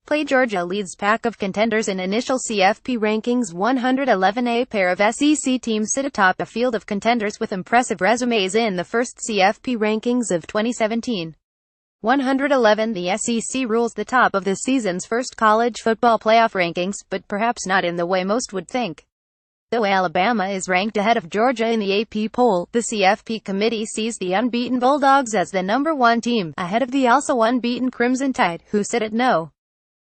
playGeorgia leads pack of contenders in initial CFP rankings. 111. A pair of SEC teams sit atop a field of contenders with impressive resumes in the first CFP rankings of 2017. 111. The SEC rules the top of this season's first college football playoff rankings, but perhaps not in the way most would think. Though Alabama is ranked ahead of Georgia in the AP poll, the CFP committee sees the unbeaten Bulldogs as the number one team, ahead of the also unbeaten Crimson Tide, who sit at No.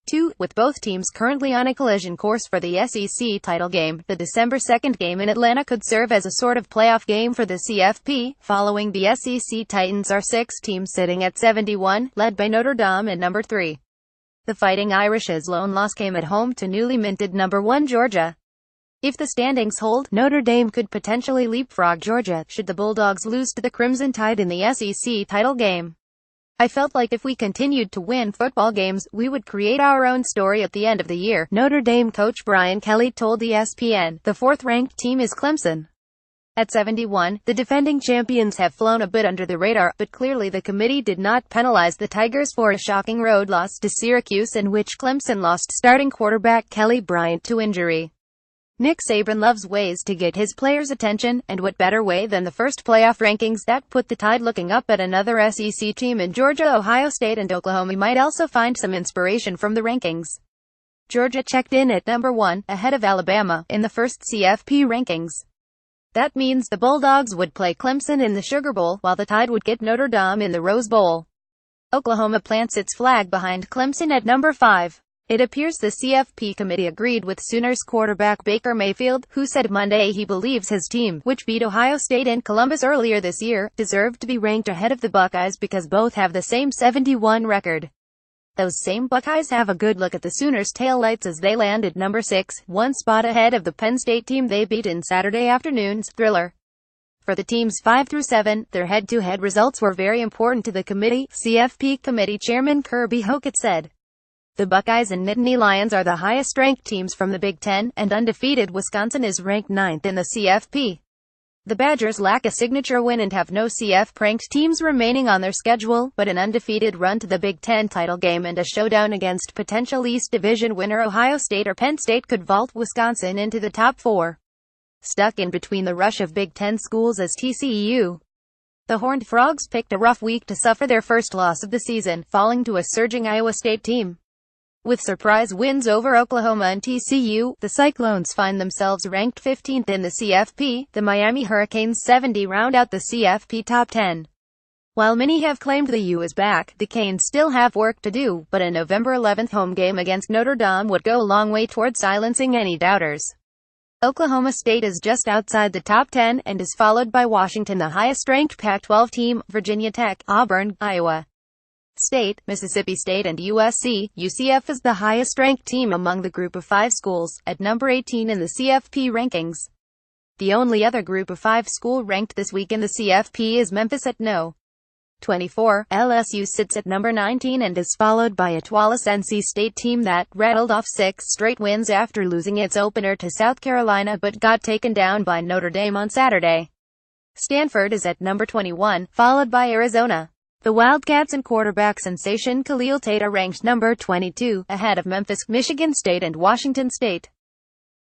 2, with both teams currently on a collision course for the SEC title game. The December 2nd game in Atlanta could serve as a sort of playoff game for the CFP. Following the SEC Titans are 6 teams sitting at 71, led by Notre Dame at number 3. The Fighting Irish's lone loss came at home to newly minted number 1 Georgia. If the standings hold, Notre Dame could potentially leapfrog Georgia, should the Bulldogs lose to the Crimson Tide in the SEC title game. I felt like if we continued to win football games, we would create our own story at the end of the year, Notre Dame coach Brian Kelly told ESPN. The fourth-ranked team is Clemson. At 71, the defending champions have flown a bit under the radar, but clearly the committee did not penalize the Tigers for a shocking road loss to Syracuse in which Clemson lost starting quarterback Kelly Bryant to injury. Nick Saban loves ways to get his players' attention, and what better way than the first playoff rankings that put the Tide looking up at another SEC team in Georgia, Ohio State and Oklahoma. We might also find some inspiration from the rankings. Georgia checked in at number 1, ahead of Alabama, in the first CFP rankings. That means the Bulldogs would play Clemson in the Sugar Bowl, while the Tide would get Notre Dame in the Rose Bowl. Oklahoma plants its flag behind Clemson at number 5. It appears the CFP committee agreed with Sooners quarterback Baker Mayfield, who said Monday he believes his team, which beat Ohio State and Columbus earlier this year, deserved to be ranked ahead of the Buckeyes because both have the same 71 record. Those same Buckeyes have a good look at the Sooners' taillights as they land at number 6, one spot ahead of the Penn State team they beat in Saturday afternoon's thriller. For the teams 5 through 7, their head-to-head results were very important to the committee, CFP committee chairman Kirby Hocutt said. The Buckeyes and Nittany Lions are the highest-ranked teams from the Big Ten, and undefeated Wisconsin is ranked 9th in the CFP. The Badgers lack a signature win and have no CFP-ranked teams remaining on their schedule, but an undefeated run to the Big Ten title game and a showdown against potential East Division winner Ohio State or Penn State could vault Wisconsin into the top 4. Stuck in between the rush of Big Ten schools as TCU. The Horned Frogs picked a rough week to suffer their first loss of the season, falling to a surging Iowa State team. With surprise wins over Oklahoma and TCU, the Cyclones find themselves ranked 15th in the CFP. The Miami Hurricanes 70 round out the CFP top 10. While many have claimed the U is back, the Canes still have work to do, but a November 11th home game against Notre Dame would go a long way toward silencing any doubters. Oklahoma State is just outside the top 10, and is followed by Washington, the highest-ranked Pac-12 team, Virginia Tech, Auburn, Iowa State, Mississippi State and USC. UCF is the highest-ranked team among the group of 5 schools, at number 18 in the CFP rankings. The only other group of 5 school ranked this week in the CFP is Memphis at No. 24. LSU sits at number 19 and is followed by a Tuala's NC State team that rattled off 6 straight wins after losing its opener to South Carolina but got taken down by Notre Dame on Saturday. Stanford is at number 21, followed by Arizona. The Wildcats and quarterback sensation Khalil Tate are ranked number 22, ahead of Memphis, Michigan State and Washington State.